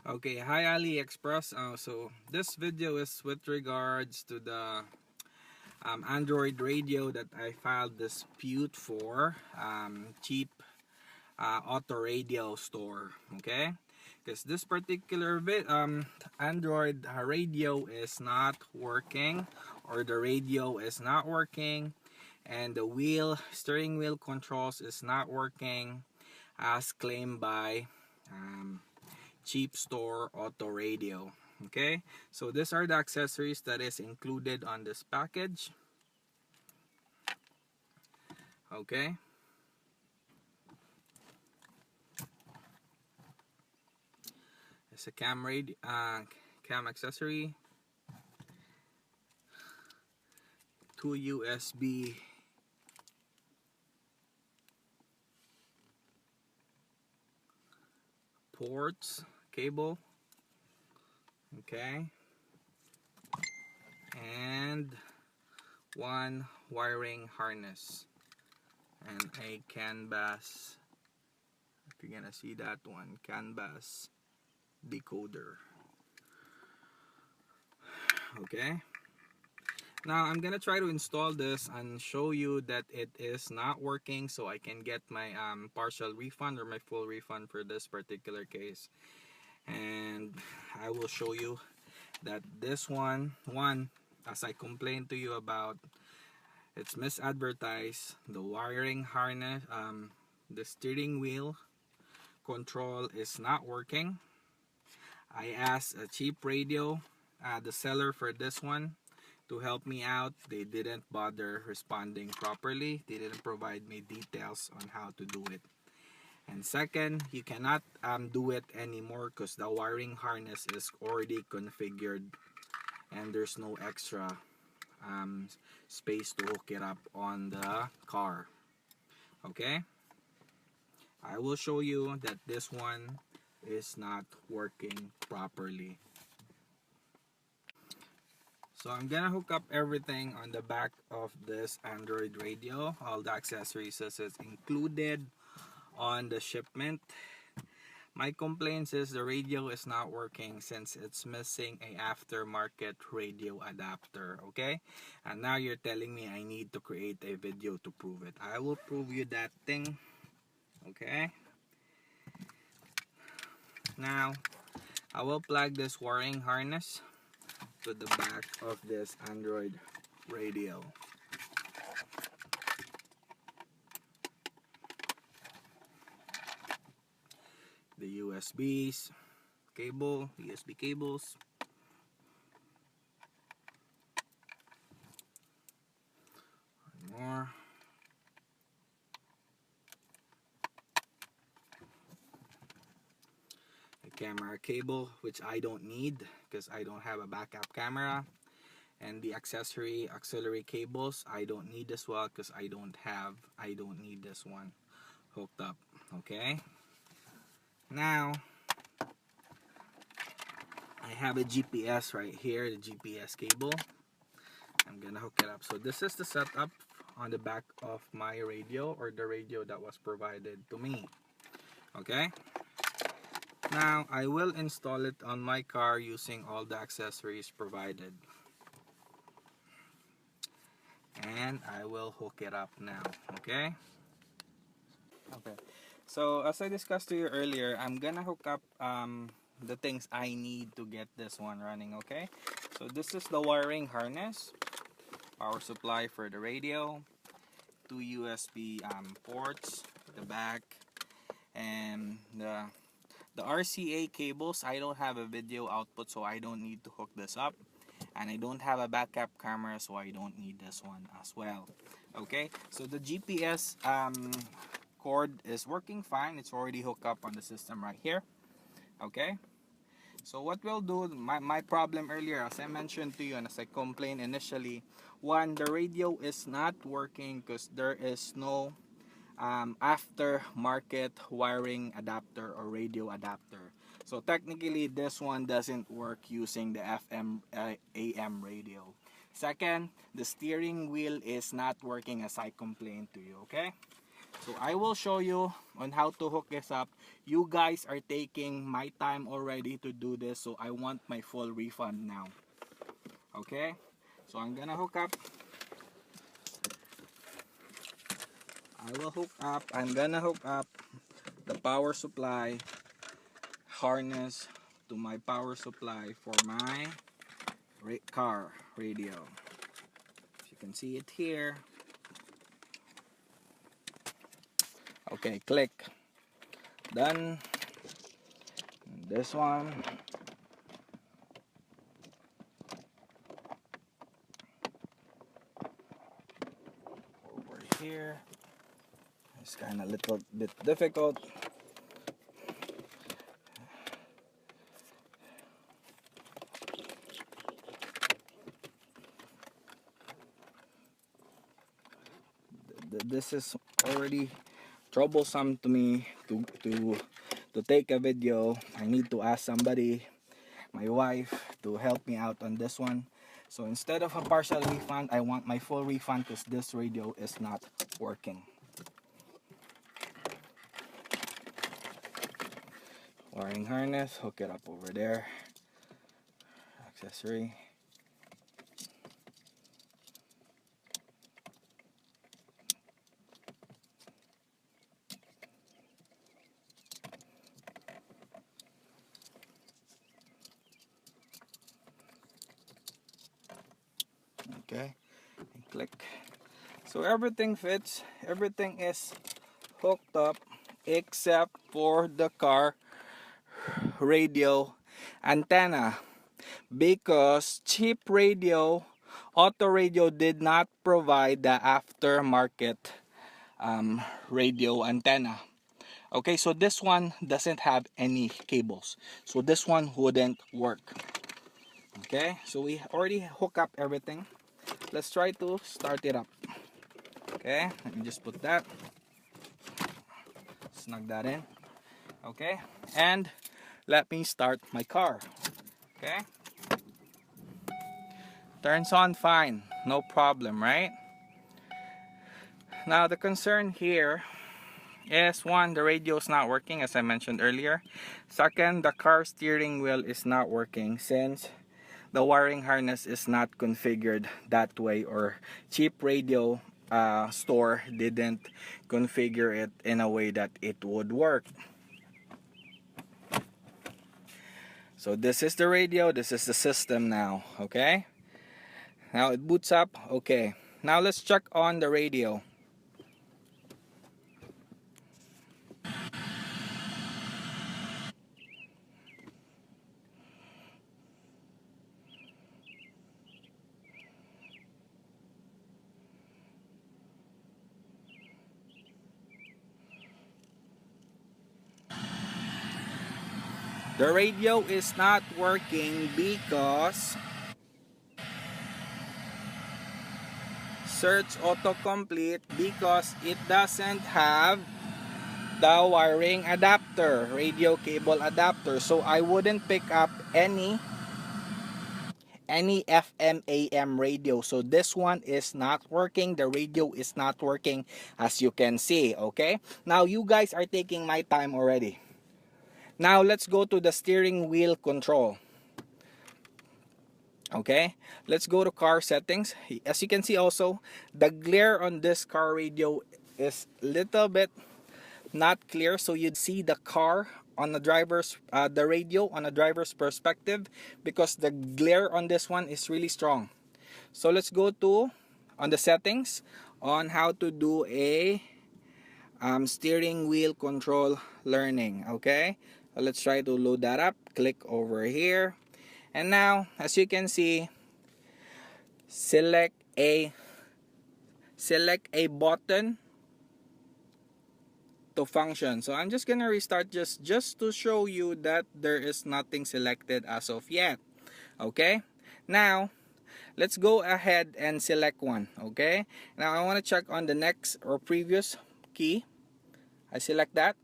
Okay, hi AliExpress. So this video is with regards to the Android radio that I filed dispute for cheap auto radio store. Okay, because this particular Android radio is not working, or the radio is not working, and the steering wheel controls is not working as claimed by cheap store auto radio. Okay, so these are the accessories that is included on this package. Okay, it's a cam accessory, 2 USB ports, cable, okay, and one wiring harness, and a CAN bus. If you're gonna see that one, CAN bus decoder. Okay, now I'm gonna try to install this and show you that it is not working, so I can get my partial refund or my full refund for this particular case. And I will show you that this one, as I complained to you about, it's misadvertised. The wiring harness, the steering wheel control is not working. I asked a cheap radio, the seller for this one, to help me out. They didn't bother responding properly. They didn't provide me details on how to do it. And second, you cannot do it anymore because the wiring harness is already configured and there's no extra space to hook it up on the car. Okay, I will show you that this one is not working properly. So I'm gonna hook up everything on the back of this Android radio. All the accessories is included on the shipment. My complaint is the radio is not working since it's missing a aftermarket radio adapter. Okay, and now you're telling me I need to create a video to prove it. I will prove you that thing. Okay, now I will plug this wiring harness to the back of this Android radio. The USBs, USB cables. One more. A camera cable, which I don't need because I don't have a backup camera. And the auxiliary cables, I don't need as well because I don't need this one hooked up. Okay, now I have a GPS right here, the GPS cable. I'm gonna hook it up. So this is the setup on the back of my radio, or the radio that was provided to me. Okay, now I will install it on my car using all the accessories provided. And I will hook it up now. Okay, so as I discussed to you earlier, I'm gonna hook up the things I need to get this one running. Okay, so this is the wiring harness, power supply for the radio, 2 USB ports at the back, and the RCA cables. I don't have a video output, so I don't need to hook this up, and I don't have a backup camera, so I don't need this one as well. Okay, so the GPS cord is working fine. It's already hooked up on the system right here. Okay, so what we'll do, my problem earlier, as I mentioned to you and as I complained initially, one, the radio is not working because there is no aftermarket wiring adapter or radio adapter. So technically this one doesn't work using the FM AM radio. Second, the steering wheel is not working as I complained to you. Okay, So I will show you on how to hook this up. You guys are taking my time already to do this, so I want my full refund now. Okay, so I'm gonna hook up. I'm gonna hook up the power supply harness to my power supply for my car radio. As you can see it here. Okay, click. Done. And this one. Over here. It's kind of a little bit difficult. This is already troublesome to me to take a video. I need to ask somebody, my wife, to help me out on this one. So instead of a partial refund, I want my full refund because this radio is not working. Wiring harness, hook it up over there. Accessory. Okay, and click. So everything fits, everything is hooked up except for the car radio antenna, because cheap radio, auto radio, did not provide the aftermarket radio antenna. Okay, so this one doesn't have any cables, so this one wouldn't work. Okay, so we already hook up everything. Let's try to start it up. Okay, let me just put that, snug that in. Okay, and let me start my car. Okay, turns on fine, no problem, right? Now the concern here is, one, the radio is not working as I mentioned earlier. Second, the car steering wheel is not working since the wiring harness is not configured that way, or cheap radio store didn't configure it in a way that it would work. So this is the radio, this is the system now. Okay, now it boots up. Okay, now let's check on the radio. The radio is not working because search autocomplete, because it doesn't have the wiring adapter, radio cable adapter. So I wouldn't pick up any FM AM radio. So this one is not working. The radio is not working, as you can see. Okay, now you guys are taking my time already. Now let's go to the steering wheel control. Okay, let's go to car settings. As you can see also, the glare on this car radio is little bit not clear, so you'd see the car on the driver's the radio on a driver's perspective, because the glare on this one is really strong. So let's go to on the settings on how to do a steering wheel control learning. Okay, so let's try to load that up. Click over here, and now as you can see, select a button to function. So I'm just gonna restart just to show you that there is nothing selected as of yet. Okay, now let's go ahead and select one. Okay, now I want to check on the next or previous key. I select that.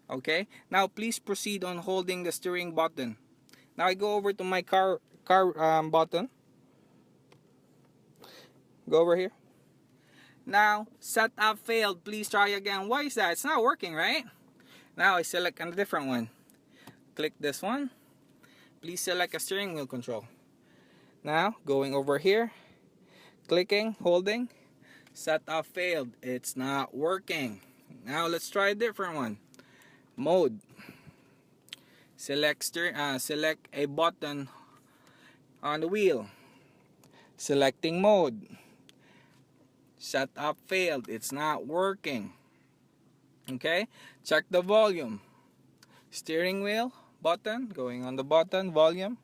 Okay, now please proceed on holding the steering button. Now I go over to my car button. Go over here. Now, setup failed. Please try again. Why is that? It's not working, right? Now I select a different one. Click this one. Please select a steering wheel control. Now, going over here, clicking, holding, setup failed. It's not working. Now let's try a different one. Mode. Select a button on the wheel. Selecting mode. Setup failed. It's not working. Okay, check the volume. Steering wheel button, going on the button, volume.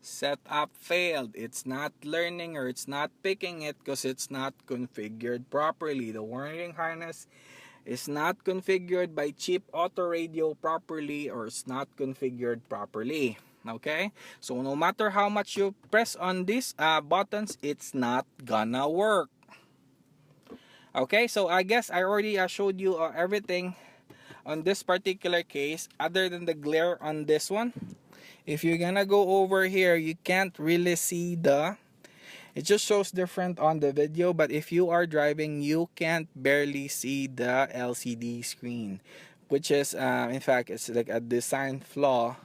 Setup failed. It's not learning, or it's not picking it because it's not configured properly. The wiring harness is not configured by cheap auto radio properly, or it's not configured properly. Okay, so no matter how much you press on these buttons, it's not gonna work. Okay, so I guess I already showed you everything on this particular case, other than the glare on this one. If you're gonna go over here, you can't really see it just shows different on the video, but if you are driving, you can't barely see the LCD screen, which is in fact, it's like a design flaw,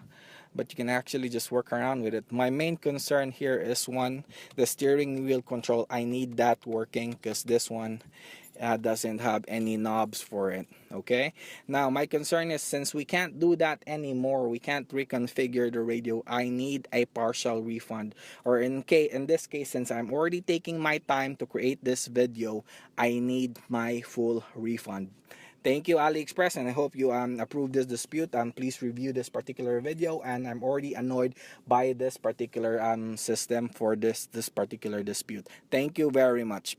but you can actually just work around with it. My main concern here is the steering wheel control. I need that working because this one doesn't have any knobs for it. Okay, now my concern is, since we can't do that anymore, we can't reconfigure the radio, I need a partial refund, or in this case, since I'm already taking my time to create this video, I need my full refund. Thank you, AliExpress, and I hope you approve this dispute. Please review this particular video, and I'm already annoyed by this particular system for this particular dispute. Thank you very much.